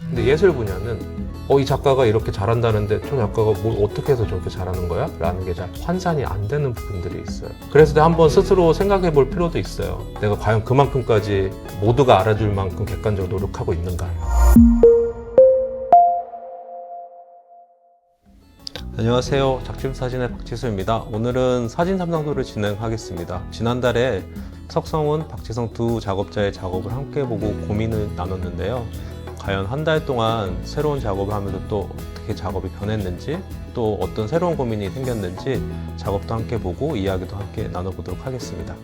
근데 예술 분야는 이 작가가 이렇게 잘한다는데 저 작가가 뭘 어떻게 해서 저렇게 잘하는 거야? 라는 게 잘 환산이 안 되는 부분들이 있어요. 그래서 한번 스스로 생각해 볼 필요도 있어요. 내가 과연 그만큼까지 모두가 알아줄 만큼 객관적으로 노력하고 있는가. 안녕하세요. 작심사진의 박지수입니다. 오늘은 사진 삼상도를 진행하겠습니다. 지난달에 석성훈, 박지성 두 작업자의 작업을 함께 보고 고민을 나눴는데요. 과연 한 달 동안 새로운 작업을 하면서 또 어떻게 작업이 변했는지, 또 어떤 새로운 고민이 생겼는지 작업도 함께 보고 이야기도 함께 나눠보도록 하겠습니다.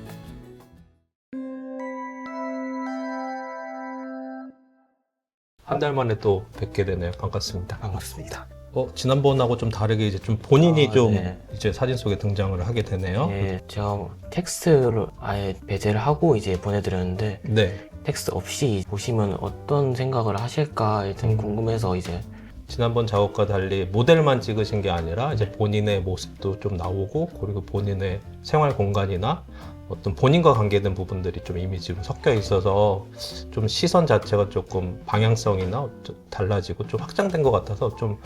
한 달 만에 또 뵙게 되네요. 반갑습니다. 반갑습니다. 지난번하고 좀 다르게 이제 좀 본인이 네. 이제 사진 속에 등장을 하게 되네요. 예, 제가 텍스트를 아예 배제를 하고 이제 보내드렸는데 네. 텍스트 없이 보시면 어떤 생각을 하실까 일단 궁금해서 이제 지난번 작업과 달리 모델만 찍으신 게 아니라 이제 본인의 모습도 좀 나오고, 그리고 본인의 생활 공간이나 어떤 본인과 관계된 부분들이 좀 이미지로 섞여 있어서 좀 시선 자체가 조금 방향성이나 달라지고 좀 확장된 것 같아서 좀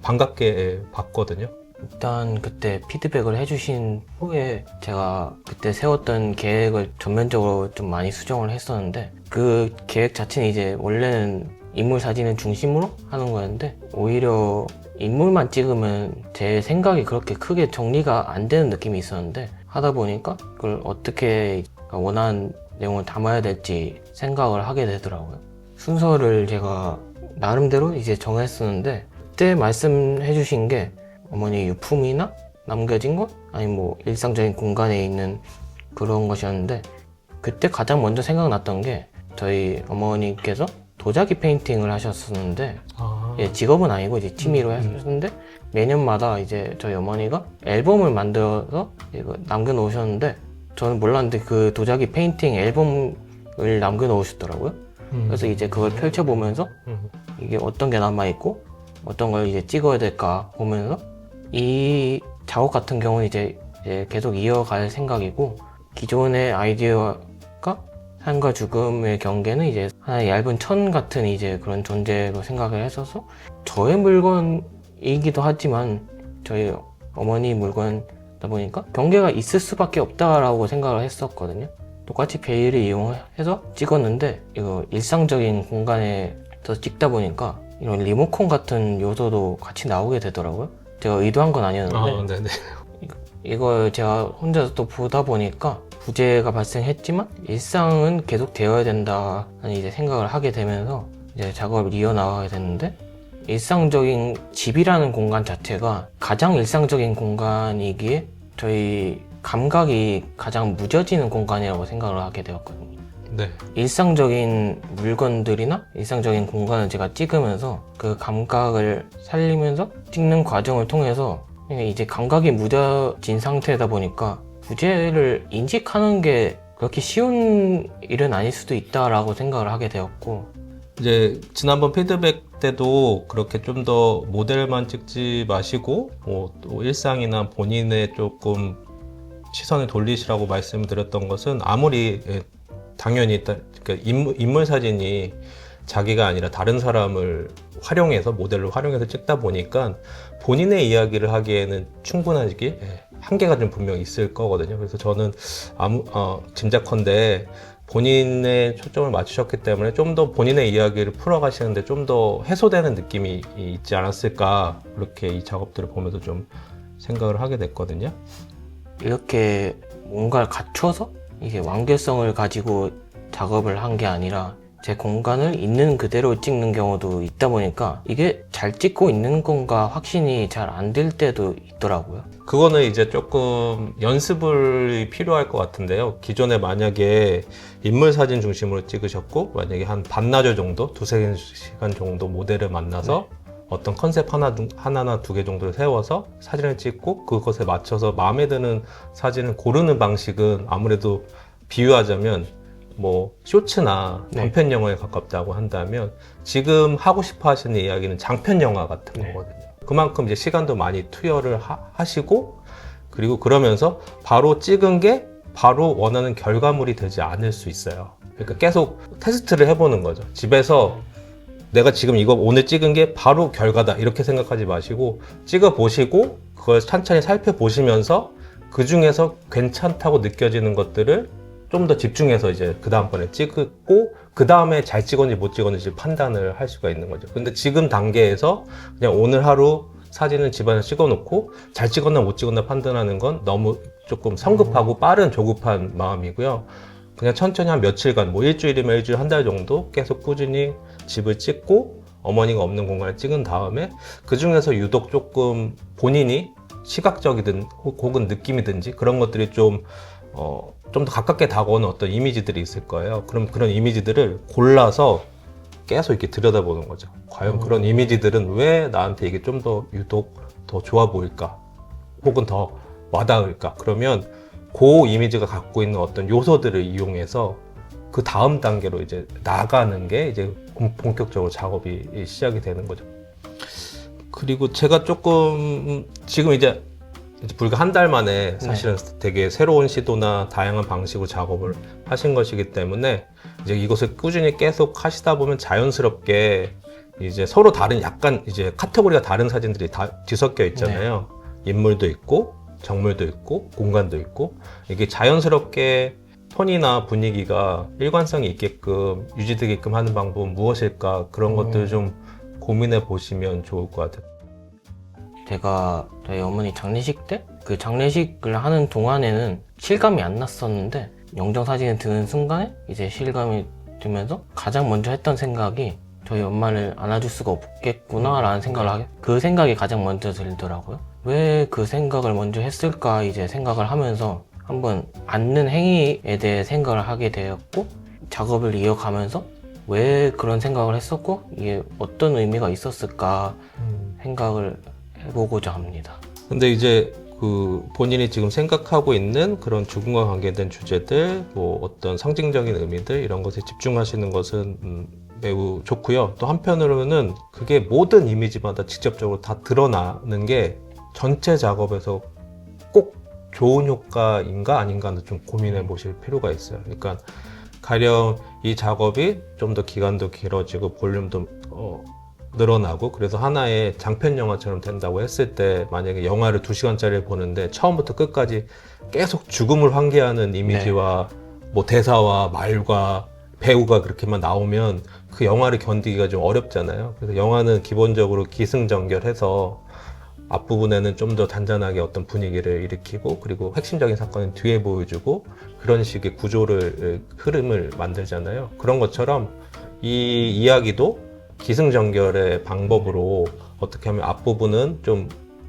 반갑게 봤거든요. 일단 그때 피드백을 해주신 후에 제가 그때 세웠던 계획을 전면적으로 좀 많이 수정을 했었는데, 그 계획 자체는 이제 원래는 인물 사진을 중심으로 하는 거였는데 오히려 인물만 찍으면 제 생각이 그렇게 크게 정리가 안 되는 느낌이 있었는데, 하다 보니까 그걸 어떻게 원하는 내용을 담아야 될지 생각을 하게 되더라고요. 순서를 제가 나름대로 이제 정했었는데, 그때 말씀해 주신 게 어머니 유품이나 남겨진 것, 아니면 뭐 일상적인 공간에 있는 그런 것이었는데, 그때 가장 먼저 생각났던 게 저희 어머니께서 도자기 페인팅을 하셨었는데, 예, 직업은 아니고 이제 취미로 하셨는데 매년마다 이제 저희 어머니가 앨범을 만들어서 이거 남겨놓으셨는데, 저는 몰랐는데 그 도자기 페인팅 앨범을 남겨놓으셨더라고요. 그래서 이제 그걸 펼쳐보면서 이게 어떤 게 남아있고 어떤 걸 이제 찍어야 될까 보면서 이 작업 같은 경우는 이제 계속 이어갈 생각이고, 기존의 아이디어가 삶과 죽음의 경계는 이제 하나의 얇은 천 같은 이제 그런 존재로 생각을 했어서, 저의 물건이기도 하지만 저희 어머니 물건이다 보니까 경계가 있을 수밖에 없다라고 생각을 했었거든요. 똑같이 베일을 이용해서 찍었는데 이거 일상적인 공간에서 찍다 보니까 이런 리모컨 같은 요소도 같이 나오게 되더라고요. 제가 의도한 건 아니었는데 네네. 이걸 제가 혼자서 또 보다 보니까 부재가 발생했지만 일상은 계속 되어야 된다는 이제 생각을 하게 되면서 이제 작업을 이어나가게 됐는데, 일상적인 집이라는 공간 자체가 가장 일상적인 공간이기에 저희 감각이 가장 무뎌지는 공간이라고 생각을 하게 되었거든요. 네. 일상적인 물건들이나 일상적인 공간을 제가 찍으면서 그 감각을 살리면서 찍는 과정을 통해서 이제 감각이 무뎌진 상태다 보니까 부재를 인식하는 게 그렇게 쉬운 일은 아닐 수도 있다라고 생각을 하게 되었고, 이제 지난번 피드백 때도 그렇게 좀 더 모델만 찍지 마시고 또 일상이나 본인의 조금 시선을 돌리시라고 말씀드렸던 것은, 아무리 당연히 그러니까 인물 사진이 자기가 아니라 다른 사람을 활용해서, 모델로 활용해서 찍다 보니까 본인의 이야기를 하기에는 충분하게 한계가 좀 분명히 있을 거거든요. 그래서 저는 짐작컨대 본인의 초점을 맞추셨기 때문에 좀 더 본인의 이야기를 풀어가시는데 좀 더 해소되는 느낌이 있지 않았을까, 그렇게 이 작업들을 보면서 좀 생각을 하게 됐거든요. 이렇게 뭔가를 갖춰서 이게 완결성을 가지고 작업을 한 게 아니라 제 공간을 있는 그대로 찍는 경우도 있다 보니까 이게 잘 찍고 있는 건가 확신이 잘 안 될 때도 있더라고요. 그거는 이제 조금 연습이 필요할 것 같은데요. 기존에 만약에 인물 사진 중심으로 찍으셨고, 만약에 한 반나절 정도, 두세 시간 정도 모델을 만나서 어떤 컨셉 하나나 두 개 정도를 세워서 사진을 찍고, 그것에 맞춰서 마음에 드는 사진을 고르는 방식은 아무래도 비유하자면 뭐 쇼츠나 단편 영화에 가깝다고 한다면, 지금 하고 싶어 하시는 이야기는 장편 영화 같은 거거든요. 그만큼 이제 시간도 많이 투여를 하시고, 그리고 그러면서 바로 찍은 게 바로 원하는 결과물이 되지 않을 수 있어요. 그러니까 계속 테스트를 해보는 거죠. 집에서 내가 지금 이거 오늘 찍은 게 바로 결과다 이렇게 생각하지 마시고 찍어 보시고 그걸 천천히 살펴보시면서 그 중에서 괜찮다고 느껴지는 것들을 좀 더 집중해서 이제 그 다음번에 찍고 그 다음에 잘 찍었는지 못 찍었는지 판단을 할 수가 있는 거죠. 근데 지금 단계에서 그냥 오늘 하루 사진을 집안에서 찍어놓고 잘 찍었나 못 찍었나 판단하는 건 너무 조금 성급하고 빠른 조급한 마음이고요. 그냥 천천히 한 며칠간, 뭐 일주일이면 일주일, 한 달 정도 계속 꾸준히 집을 찍고 어머니가 없는 공간을 찍은 다음에 그 중에서 유독 조금 본인이 시각적이든 혹은 느낌이든지 그런 것들이 좀 더 가깝게 다가오는 어떤 이미지들이 있을 거예요. 그럼 그런 이미지들을 골라서 계속 이렇게 들여다보는 거죠. 과연 그런 이미지들은 왜 나한테 이게 좀 더 유독 더 좋아 보일까? 혹은 더 와닿을까? 그러면 그 이미지가 갖고 있는 어떤 요소들을 이용해서 그 다음 단계로 이제 나가는 게 이제 본격적으로 작업이 시작이 되는 거죠. 그리고 제가 조금 지금 이제 불과 한 달 만에 사실은 되게 새로운 시도나 다양한 방식으로 작업을 하신 것이기 때문에 이제 이것을 꾸준히 계속 하시다 보면 자연스럽게 이제 서로 다른 약간 이제 카테고리가 다른 사진들이 다 뒤섞여 있잖아요. 인물도 있고 정물도 있고 공간도 있고 이게 자연스럽게 톤이나 분위기가 일관성이 있게끔 유지되게끔 하는 방법은 무엇일까 그런 것들을 좀 고민해 보시면 좋을 것 같아요. 제가 저희 어머니 장례식 때 그 장례식을 하는 동안에는 실감이 안 났었는데 영정 사진을 드는 순간에 이제 실감이 들면서 가장 먼저 했던 생각이 저희 엄마를 안아줄 수가 없겠구나 라는 생각을 하게 그 생각이 가장 먼저 들더라고요. 왜 그 생각을 먼저 했을까 이제 생각을 하면서 한번 앉는 행위에 대해 생각을 하게 되었고 작업을 이어가면서 왜 그런 생각을 했었고 이게 어떤 의미가 있었을까 생각을 해보고자 합니다. 근데 이제 그 본인이 지금 생각하고 있는 그런 죽음과 관계된 주제들, 뭐 어떤 상징적인 의미들 이런 것에 집중하시는 것은 매우 좋고요. 또 한편으로는 그게 모든 이미지마다 직접적으로 다 드러나는 게 전체 작업에서 꼭 좋은 효과인가 아닌가는 좀 고민해 보실 필요가 있어요. 그러니까 가령 이 작업이 좀 더 기간도 길어지고 볼륨도 늘어나고 그래서 하나의 장편 영화처럼 된다고 했을 때 만약에 영화를 2시간짜리를 보는데 처음부터 끝까지 계속 죽음을 환기하는 이미지와 뭐 대사와 말과 배우가 그렇게만 나오면 그 영화를 견디기가 좀 어렵잖아요. 그래서 영화는 기본적으로 기승전결해서 앞부분에는 좀 더 단단하게 어떤 분위기를 일으키고 그리고 핵심적인 사건은 뒤에 보여주고 그런 식의 구조를 흐름을 만들잖아요. 그런 것처럼 이 이야기도 기승전결의 방법으로 어떻게 하면 앞부분은 좀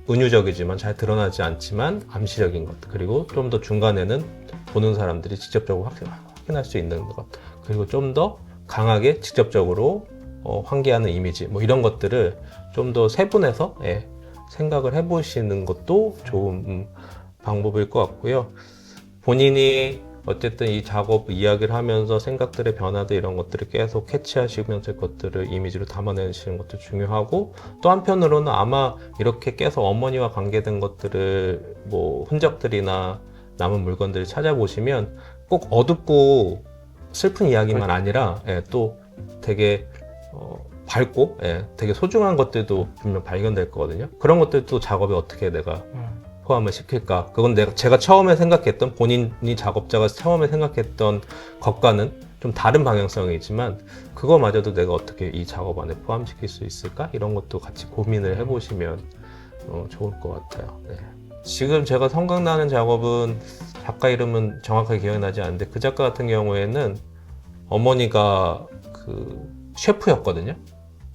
은유적이지만 잘 드러나지 않지만 암시적인 것 그리고 좀 더 중간에는 보는 사람들이 직접적으로 확인할 수 있는 것 그리고 좀 더 강하게 직접적으로 환기하는 이미지 뭐 이런 것들을 좀 더 세분해서 생각을 해보시는 것도 좋은 방법일 것 같고요. 본인이 어쨌든 이 작업 이야기를 하면서 생각들의 변화들 이런 것들을 계속 캐치하시면서 그것들을 이미지로 담아내시는 것도 중요하고 또 한편으로는 아마 이렇게 계속 어머니와 관계된 것들을 뭐 흔적들이나 남은 물건들을 찾아보시면 꼭 어둡고 슬픈 이야기만 아니라 또 되게 밝고 되게 소중한 것들도 분명 발견될 거거든요. 그런 것들도 작업에 어떻게 내가 포함을 시킬까? 그건 제가 처음에 생각했던 본인이 작업자가 처음에 생각했던 것과는 좀 다른 방향성이지만 그거마저도 내가 어떻게 이 작업 안에 포함시킬 수 있을까? 이런 것도 같이 고민을 해보시면 좋을 것 같아요. 네. 지금 제가 생각나는 작업은 작가 이름은 정확하게 기억이 나지 않는데 그 작가 같은 경우에는 어머니가 그 셰프였거든요.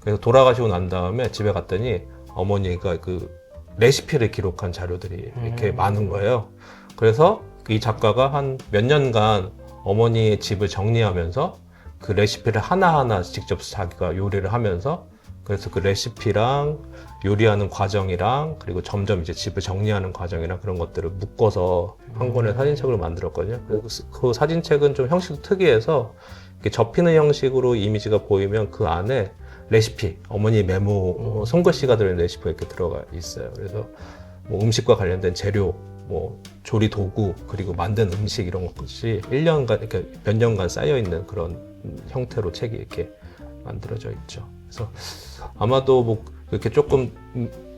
그래서 돌아가시고 난 다음에 집에 갔더니 어머니가 그 레시피를 기록한 자료들이 이렇게 많은 거예요. 그래서 이 작가가 한 몇 년간 어머니의 집을 정리하면서 그 레시피를 하나하나 직접 자기가 요리를 하면서 그래서 그 레시피랑 요리하는 과정이랑 그리고 점점 이제 집을 정리하는 과정이랑 그런 것들을 묶어서 한 권의 사진책을 만들었거든요. 그래서 그 사진책은 좀 형식도 특이해서 이렇게 접히는 형식으로 이미지가 보이면 그 안에 레시피, 어머니 메모, 손글씨가 들어있는 레시피가 이렇게 들어가 있어요. 그래서 뭐 음식과 관련된 재료, 뭐 조리 도구, 그리고 만든 음식 이런 것이 1년간, 이렇게 몇 년간 쌓여있는 그런 형태로 책이 이렇게 만들어져 있죠. 그래서 아마도 뭐 이렇게 조금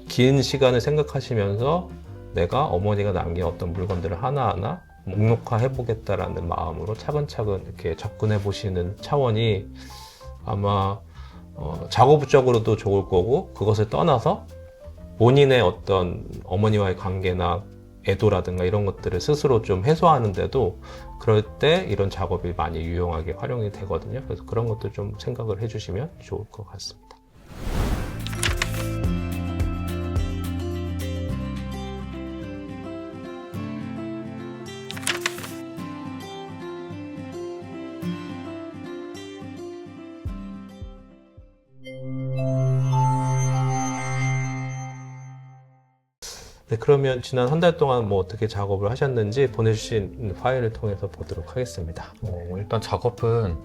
긴 시간을 생각하시면서 내가 어머니가 남긴 어떤 물건들을 하나하나 목록화해 보겠다라는 마음으로 차근차근 이렇게 접근해 보시는 차원이 아마 작업적으로도 좋을 거고, 그것을 떠나서 본인의 어떤 어머니와의 관계나 애도라든가 이런 것들을 스스로 좀 해소하는데도 그럴 때 이런 작업이 많이 유용하게 활용이 되거든요. 그래서 그런 것도 좀 생각을 해주시면 좋을 것 같습니다. 네, 그러면 지난 한 달 동안 뭐 어떻게 작업을 하셨는지 보내주신 파일을 통해서 보도록 하겠습니다. 일단 작업은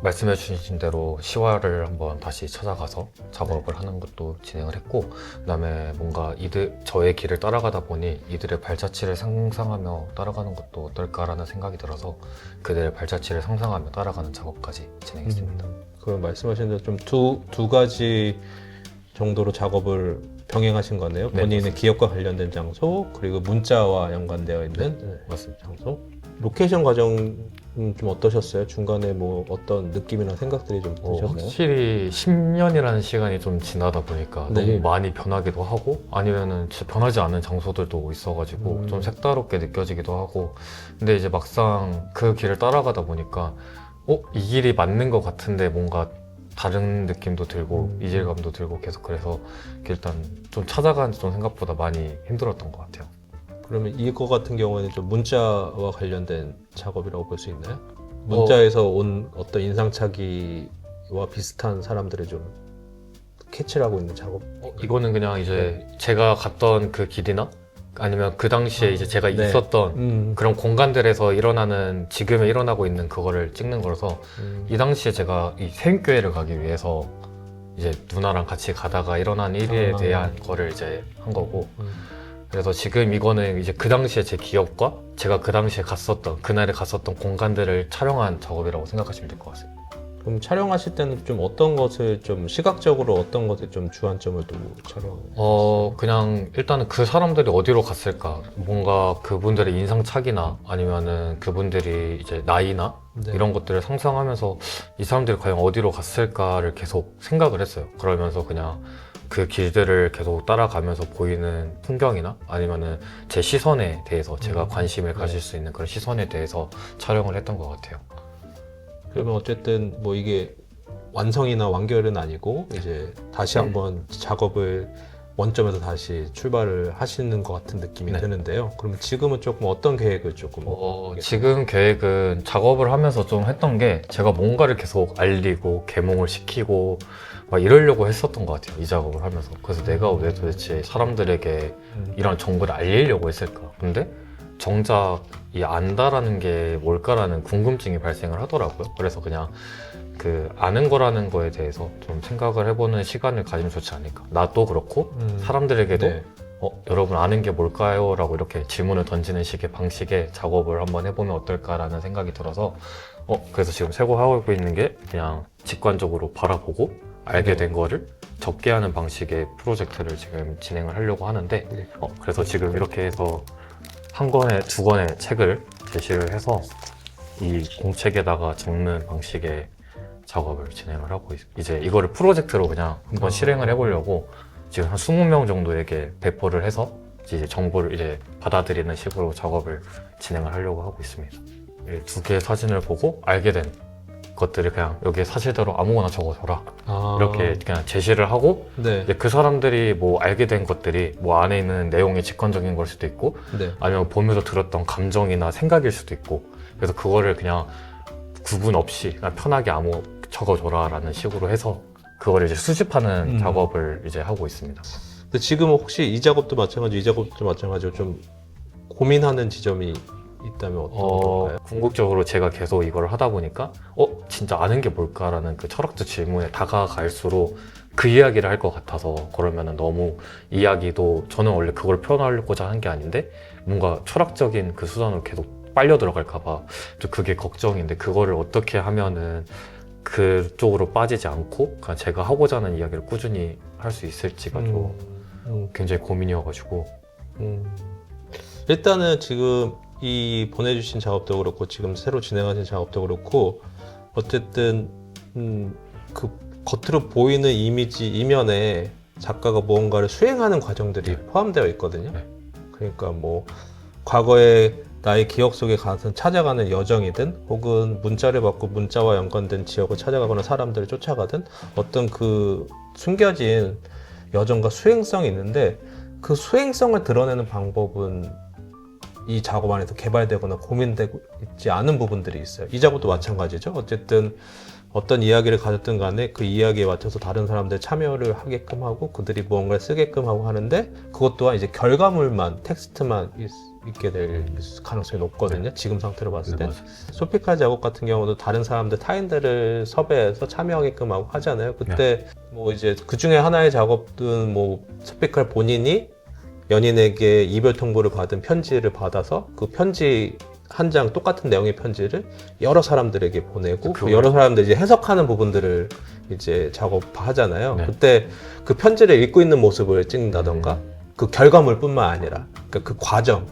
말씀해 주신 대로 시화를 한번 다시 찾아가서 작업을 하는 것도 진행을 했고, 그다음에 뭔가 저의 길을 따라가다 보니 이들의 발자취를 상상하며 따라가는 것도 어떨까라는 생각이 들어서 그들의 발자취를 상상하며 따라가는 작업까지 진행했습니다. 그 말씀하신 대로 좀 두 가지 정도로 작업을 병행하신 거네요. 네, 본인의 맞습니다. 기업과 관련된 장소, 그리고 문자와 연관되어 있는 맞습니다. 장소. 로케이션 과정은 좀 어떠셨어요? 중간에 뭐 어떤 느낌이나 생각들이 좀 드셨나요? 확실히 10년이라는 시간이 좀 지나다 보니까 네. 너무 많이 변하기도 하고, 아니면은 진짜 변하지 않는 장소들도 있어가지고 좀 색다롭게 느껴지기도 하고, 근데 이제 막상 그 길을 따라가다 보니까 이 길이 맞는 것 같은데 뭔가 다른 느낌도 들고 이질감도 들고 계속, 그래서 일단 좀 찾아가는 좀 생각보다 많이 힘들었던 것 같아요. 그러면 이거 같은 경우에는 좀 문자와 관련된 작업이라고 볼 수 있나요? 문자에서 온 어떤 인상착의와 비슷한 사람들을 좀 캐치를 하고 있는 작업? 이거는 그냥 이제 제가 갔던 그 길이나 아니면 그 당시에 이제 제가 네. 있었던 그런 공간들에서 지금에 일어나고 있는 그거를 찍는 거라서, 이 당시에 제가 이 세인교회를 가기 위해서 이제 누나랑 같이 가다가 일어난 일에 대한 거를 이제 한 거고, 그래서 지금 이거는 이제 그 당시에 제 기억과 제가 그 당시에 그날에 갔었던 공간들을 촬영한 작업이라고 생각하시면 될 것 같습니다. 그럼 촬영하실 때는 좀 어떤 것을 좀 시각적으로 어떤 것을 좀 주안점을 두고 촬영? 그냥 일단은 그 사람들이 어디로 갔을까, 뭔가 그분들의 인상착의나 아니면은 그분들이 이제 나이나 네. 이런 것들을 상상하면서 이 사람들이 과연 어디로 갔을까를 계속 생각을 했어요. 그러면서 그냥 그 길들을 계속 따라가면서 보이는 풍경이나 아니면은 제 시선에 대해서 제가 관심을 가질 수 있는 그런 시선에 대해서 촬영을 했던 것 같아요. 그러면 어쨌든 뭐 이게 완성이나 완결은 아니고 이제 다시 한번 작업을 원점에서 다시 출발을 하시는 것 같은 느낌이 네. 드는데요. 그러면 지금은 조금 어떤 계획을 조금 지금 계획은 작업을 하면서 좀 했던 게, 제가 뭔가를 계속 알리고 계몽을 시키고 막 이러려고 했었던 것 같아요, 이 작업을 하면서. 그래서 내가 왜 도대체 사람들에게 이런 정보를 알리려고 했을까. 근데 정작 이 안다라는 게 뭘까라는 궁금증이 발생을 하더라고요. 그래서 그냥 그 아는 거라는 거에 대해서 좀 생각을 해보는 시간을 가지면 좋지 않을까. 나도 그렇고 사람들에게도 네. 여러분 아는 게 뭘까요? 라고 이렇게 질문을 던지는 식의 방식의 작업을 한번 해보면 어떨까라는 생각이 들어서 그래서 지금 세고하고 있는 게, 그냥 직관적으로 바라보고 알게 된 거를 적게 하는 방식의 프로젝트를 지금 진행을 하려고 하는데, 그래서 지금 이렇게 해서 한 권에 두 권의 책을 제시를 해서 이 공책에다가 적는 방식의 작업을 진행을 하고 이제 이거를 프로젝트로 그냥 한번 실행을 해보려고 지금 한 20명 정도에게 배포를 해서 이제 정보를 이제 받아들이는 식으로 작업을 진행을 하려고 하고 있습니다. 이 두 개의 사진을 보고 알게 된 것들을 그냥 여기에 사실대로 아무거나 적어줘라, 이렇게 그냥 제시를 하고, 네. 이제 그 사람들이 뭐 알게 된 것들이 뭐 안에 있는 내용이 직관적인 걸 수도 있고, 네. 아니면 보면서 들었던 감정이나 생각일 수도 있고, 그래서 그거를 그냥 구분 없이 그냥 편하게 적어줘라 라는 식으로 해서 그거를 이제 수집하는 작업을 이제 하고 있습니다. 근데 지금은 혹시 이 작업도 마찬가지로 좀 고민하는 지점이 있다면 어떤 걸까요? 궁극적으로 제가 계속 이걸 하다 보니까 진짜 아는 게 뭘까라는 그 철학적 질문에 다가갈수록 그 이야기를 할 것 같아서, 그러면은 너무 이야기도 저는 원래 그걸 표현하려고자 한 게 아닌데 뭔가 철학적인 그 수단으로 계속 빨려 들어갈까 봐 좀 그게 걱정인데, 그거를 어떻게 하면은 그쪽으로 빠지지 않고 그냥 제가 하고자 하는 이야기를 꾸준히 할 수 있을지가 좀 굉장히 고민이어가지고. 일단은 지금 이 보내주신 작업도 그렇고 지금 새로 진행하신 작업도 그렇고 어쨌든 그 겉으로 보이는 이미지 이면에 작가가 무언가를 수행하는 과정들이 포함되어 있거든요. 네. 그러니까 뭐 과거에 나의 기억 속에 가서 찾아가는 여정이든 혹은 문자를 받고 문자와 연관된 지역을 찾아가거나 사람들을 쫓아가든 어떤 그 숨겨진 여정과 수행성이 있는데 그 수행성을 드러내는 방법은 이 작업 안에서 개발되거나 고민되고 있지 않은 부분들이 있어요. 이 작업도 마찬가지죠. 어쨌든 어떤 이야기를 가졌든 간에 그 이야기에 맞춰서 다른 사람들 참여를 하게끔 하고 그들이 무언가를 쓰게끔 하고 하는데 그것 또한 이제 결과물만 텍스트만 있게 될 가능성이 높거든요. 지금 상태로 봤을 때. 소피카 작업 같은 경우도 다른 사람들 타인들을 섭외해서 참여하게끔 하고 하잖아요. 그때 뭐 이제 그 중에 하나의 작업은 뭐 소피칼 본인이 연인에게 이별 통보를 받은 편지를 받아서 그 편지 한 장 똑같은 내용의 편지를 여러 사람들에게 보내고 그 여러 사람들이 이제 해석하는 부분들을 이제 작업하잖아요. 네. 그때 그 편지를 읽고 있는 모습을 찍는다던가 그 결과물뿐만 아니라 그러니까 그 과정.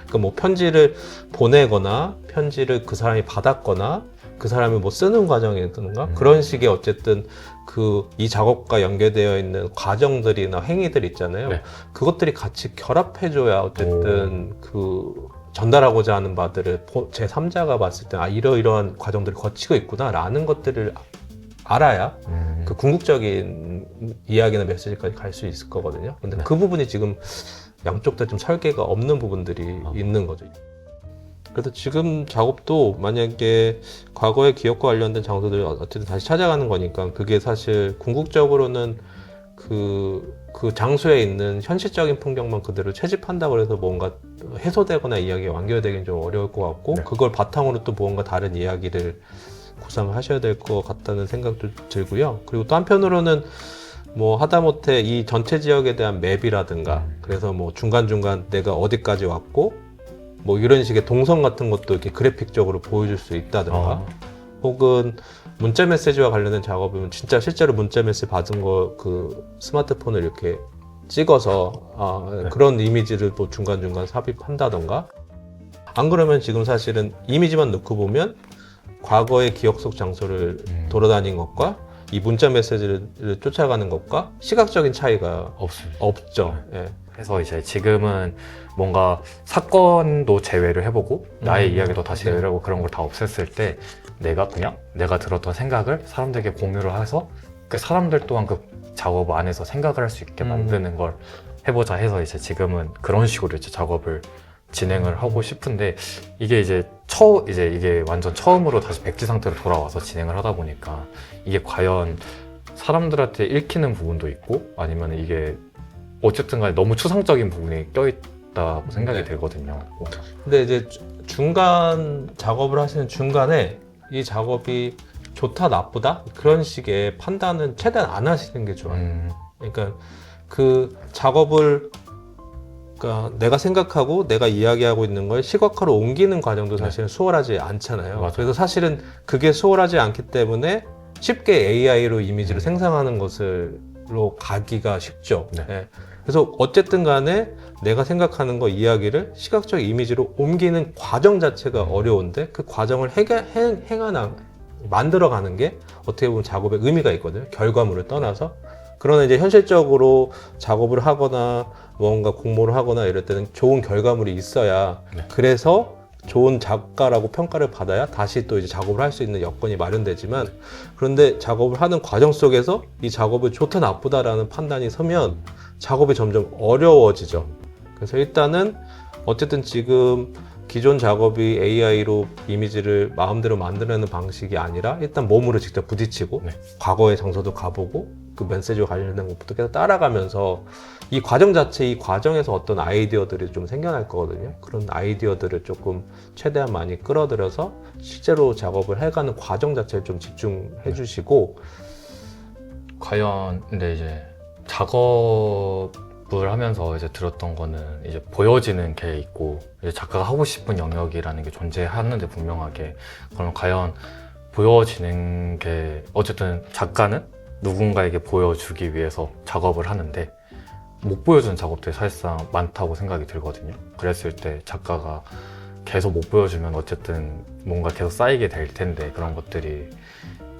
그 뭐 편지를 보내거나 편지를 그 사람이 받았거나 그 사람이 뭐 쓰는 과정이든가 그런 식의 어쨌든 그 이 작업과 연계되어 있는 과정들이나 행위들 있잖아요. 네. 그것들이 같이 결합해줘야 어쨌든 그 전달하고자 하는 바들을 제3자가 봤을 때 아 이러이러한 과정들을 거치고 있구나라는 것들을 알아야 그 궁극적인 이야기나 메시지까지 갈 수 있을 거거든요. 근데 그 부분이 지금 양쪽 다 좀 설계가 없는 부분들이 있는 거죠. 그래서 지금 작업도 만약에 과거의 기억과 관련된 장소들 어쨌든 다시 찾아가는 거니까 그게 사실 궁극적으로는 그 장소에 있는 현실적인 풍경만 그대로 채집한다고 해서 뭔가 해소되거나 이야기가 완결되긴 좀 어려울 것 같고 네. 그걸 바탕으로 또 무언가 다른 이야기를 구상을 하셔야 될 것 같다는 생각도 들고요. 그리고 또 한편으로는 뭐 하다못해 이 전체 지역에 대한 맵이라든가 그래서 뭐 중간중간 내가 어디까지 왔고 뭐 이런 식의 동선 같은 것도 이렇게 그래픽적으로 보여줄 수 있다든가 혹은 문자 메시지와 관련된 작업이면 진짜 실제로 문자 메시지 받은 거 그 스마트폰을 이렇게 찍어서 그런 이미지를 또 중간중간 삽입한다던가 안 그러면 지금 사실은 이미지만 넣고 보면 과거의 기억 속 장소를 돌아다닌 것과 이 문자 메시지를 쫓아가는 것과 시각적인 차이가 없죠. 예. 그래서 이제 지금은 뭔가 사건도 제외를 해보고 나의 이야기도 다 제외를 하고 그런 걸 다 없앴을 때 내가 그냥 내가 들었던 생각을 사람들에게 공유를 해서 그 사람들 또한 그 작업 안에서 생각을 할 수 있게 만드는 걸 해보자 해서 이제 지금은 그런 식으로 이제 작업을 진행을 하고 싶은데 이게 이제 이게 완전 처음으로 다시 백지 상태로 돌아와서 진행을 하다 보니까 이게 과연 사람들한테 읽히는 부분도 있고 아니면 이게 어쨌든 간에 너무 추상적인 부분이 껴있다고 생각이 들거든요. 근데 이제 중간 작업을 하시는 중간에 이 작업이 좋다 나쁘다 그런 식의 판단은 최대한 안 하시는 게 좋아요. 그러니까 그 작업을 그러니까 내가 생각하고 내가 이야기하고 있는 걸 시각화로 옮기는 과정도 사실은 수월하지 않잖아요. 맞아요. 그래서 사실은 그게 수월하지 않기 때문에 쉽게 AI로 이미지를 생성하는 것으로 가기가 쉽죠. 네. 예. 그래서 어쨌든 간에 내가 생각하는 거 이야기를 시각적 이미지로 옮기는 과정 자체가 어려운데 그 과정을 만들어가는 게 어떻게 보면 작업의 의미가 있거든요. 결과물을 떠나서. 그러나 이제 현실적으로 작업을 하거나 뭔가 공모를 하거나 이럴 때는 좋은 결과물이 있어야 그래서 좋은 작가라고 평가를 받아야 다시 또 이제 작업을 할 수 있는 여건이 마련되지만 그런데 작업을 하는 과정 속에서 이 작업이 좋다 나쁘다라는 판단이 서면 작업이 점점 어려워지죠. 그래서 일단은 어쨌든 지금 기존 작업이 AI로 이미지를 마음대로 만들어내는 방식이 아니라 일단 몸으로 직접 부딪히고 과거의 장소도 가보고 그 메시지와 관련된 것부터 계속 따라가면서 이 과정 자체, 이 과정에서 어떤 아이디어들이 좀 생겨날 거거든요. 그런 아이디어들을 조금 최대한 많이 끌어들여서 실제로 작업을 해가는 과정 자체를 좀 집중해 주시고 과연 근데 이제 작업을 하면서 이제 들었던 거는 이제 보여지는 게 있고 이제 작가가 하고 싶은 영역이라는 게 존재하는데 분명하게 그럼 과연 보여지는 게 어쨌든 작가는 누군가에게 보여주기 위해서 작업을 하는데 못 보여주는 작업들이 사실상 많다고 생각이 들거든요. 그랬을 때 작가가 계속 못 보여주면 어쨌든 뭔가 계속 쌓이게 될 텐데 그런 것들이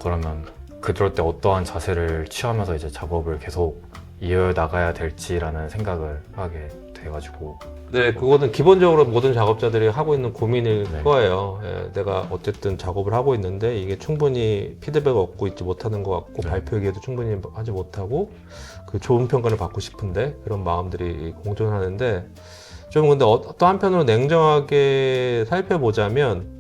그러면 그럴 때 어떠한 자세를 취하면서 이제 작업을 계속 이어나가야 될지라는 생각을 하게 돼가지고 네, 그거는 기본적으로 모든 작업자들이 하고 있는 고민일 네. 거예요. 예, 내가 어쨌든 작업을 하고 있는데 이게 충분히 피드백을 얻고 있지 못하는 것 같고 네. 발표기에도 충분히 하지 못하고 그 좋은 평가를 받고 싶은데 그런 마음들이 공존하는데 좀 근데 또 한편으로 냉정하게 살펴보자면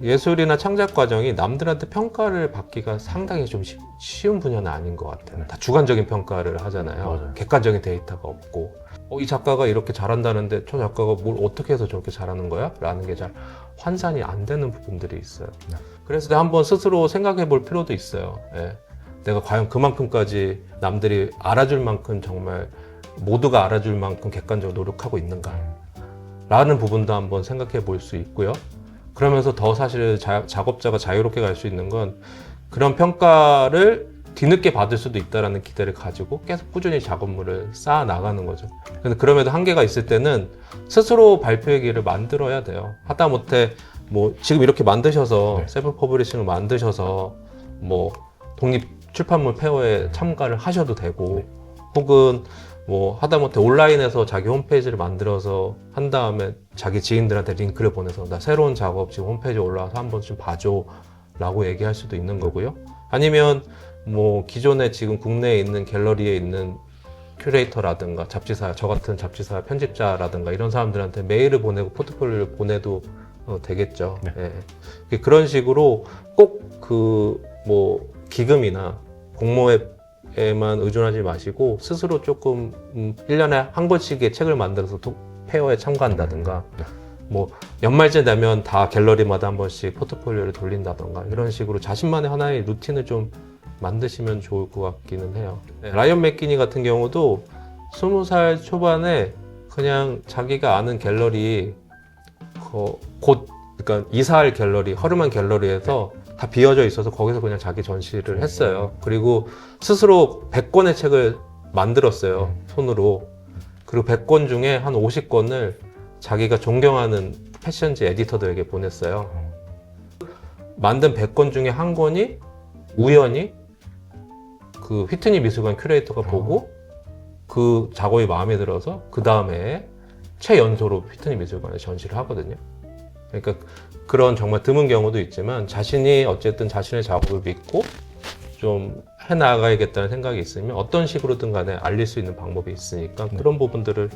예술이나 창작 과정이 남들한테 평가를 받기가 상당히 좀 쉬운 분야는 아닌 것 같아요. 네. 다 주관적인 평가를 하잖아요. 맞아요. 객관적인 데이터가 없고 이 작가가 이렇게 잘한다는데 저 작가가 뭘 어떻게 해서 저렇게 잘하는 거야? 라는 게 잘 환산이 안 되는 부분들이 있어요. 네. 그래서 한번 스스로 생각해 볼 필요도 있어요. 예. 내가 과연 그만큼까지 남들이 알아줄 만큼 정말 모두가 알아줄 만큼 객관적으로 노력하고 있는가? 라는 부분도 한번 생각해 볼 수 있고요. 그러면서 더 사실 작업자가 자유롭게 갈 수 있는 건 그런 평가를 뒤늦게 받을 수도 있다는 기대를 가지고 계속 꾸준히 작업물을 쌓아 나가는 거죠. 근데 그럼에도 한계가 있을 때는 스스로 발표의 길을 만들어야 돼요. 하다못해 뭐 지금 이렇게 만드셔서 네. 셀프 퍼블리싱을 만드셔서 뭐 독립 출판물 페어에 참가를 하셔도 되고 혹은 뭐 하다못해 온라인에서 자기 홈페이지를 만들어서 한 다음에 자기 지인들한테 링크를 보내서 나 새로운 작업 지금 홈페이지에 올라와서 한번 좀 봐줘 라고 얘기할 수도 있는 거고요. 아니면 뭐 기존에 지금 국내에 있는 갤러리에 있는 큐레이터라든가 잡지사, 저 같은 잡지사 편집자라든가 이런 사람들한테 메일을 보내고 포트폴리오를 보내도 되겠죠. 네. 예. 그런 식으로 꼭 그 뭐 기금이나 공모에만 의존하지 마시고 스스로 조금 1년에 한 권씩의 책을 만들어서 페어에 참가한다든가 네. 뭐 연말째 되면 다 갤러리마다 한 번씩 포트폴리오를 돌린다던가 이런 식으로 자신만의 하나의 루틴을 좀 만드시면 좋을 것 같기는 해요. 라이언 맥기니 같은 경우도 20살 초반에 그냥 자기가 아는 갤러리 곧 그러니까 이사할 갤러리, 허름한 갤러리에서 다 비어져 있어서 거기서 그냥 자기 전시를 했어요. 그리고 스스로 100권의 책을 만들었어요. 손으로. 그리고 100권 중에 한 50권을 자기가 존경하는 패션지 에디터들에게 보냈어요. 만든 100권 중에 한 권이 우연히 그 휘트니 미술관 큐레이터가 보고 그 작업이 마음에 들어서 그 다음에 최연소로 휘트니 미술관에 전시를 하거든요. 그러니까 그런 정말 드문 경우도 있지만 자신이 어쨌든 자신의 작업을 믿고 좀 해나가야겠다는 생각이 있으면 어떤 식으로든 간에 알릴 수 있는 방법이 있으니까 그런 부분들을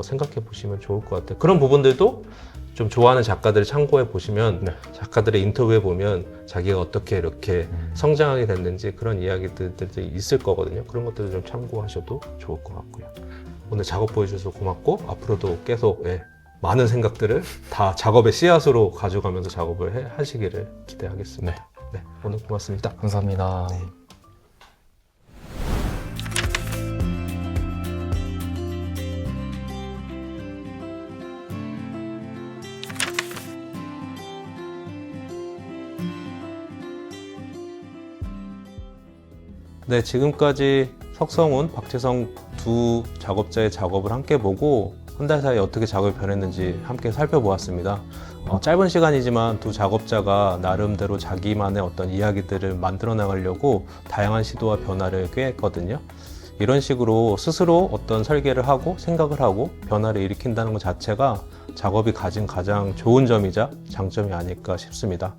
생각해 보시면 좋을 것 같아요. 그런 부분들도 좀 좋아하는 작가들을 참고해 보시면 작가들의 인터뷰에 보면 자기가 어떻게 이렇게 성장하게 됐는지 그런 이야기들도 있을 거거든요. 그런 것들을 좀 참고하셔도 좋을 것 같고요. 오늘 작업 보여주셔서 고맙고 앞으로도 계속 많은 생각들을 다 작업의 씨앗으로 가져가면서 작업을 하시기를 기대하겠습니다. 네, 오늘 고맙습니다. 감사합니다. 네, 지금까지 석성훈, 박재성 두 작업자의 작업을 함께 보고 한 달 사이에 어떻게 작업이 변했는지 함께 살펴보았습니다. 짧은 시간이지만 두 작업자가 나름대로 자기만의 어떤 이야기들을 만들어 나가려고 다양한 시도와 변화를 꾀했거든요. 이런 식으로 스스로 어떤 설계를 하고 생각을 하고 변화를 일으킨다는 것 자체가 작업이 가진 가장 좋은 점이자 장점이 아닐까 싶습니다.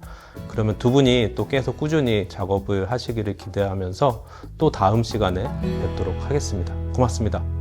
그러면 두 분이 또 계속 꾸준히 작업을 하시기를 기대하면서 또 다음 시간에 뵙도록 하겠습니다. 고맙습니다.